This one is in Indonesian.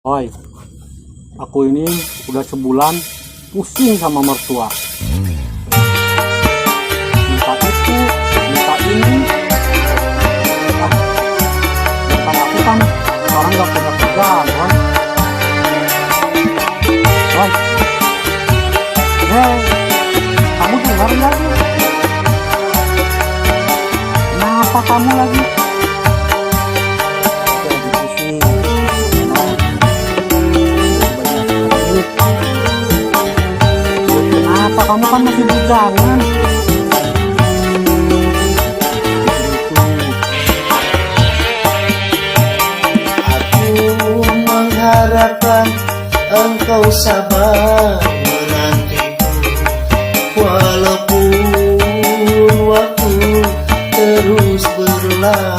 Oi, aku ini udah sebulan pusing sama mertua. Minta itu, minta ini. Minta aku kan sekarang gak punya kerjaan, kan? Oi, kamu dengar nggak sih? Kenapa kamu lagi? Kenapa kamu kan masih bujangan? Aku mengharapkan engkau sabar menantiku, walaupun waktu terus berlalu.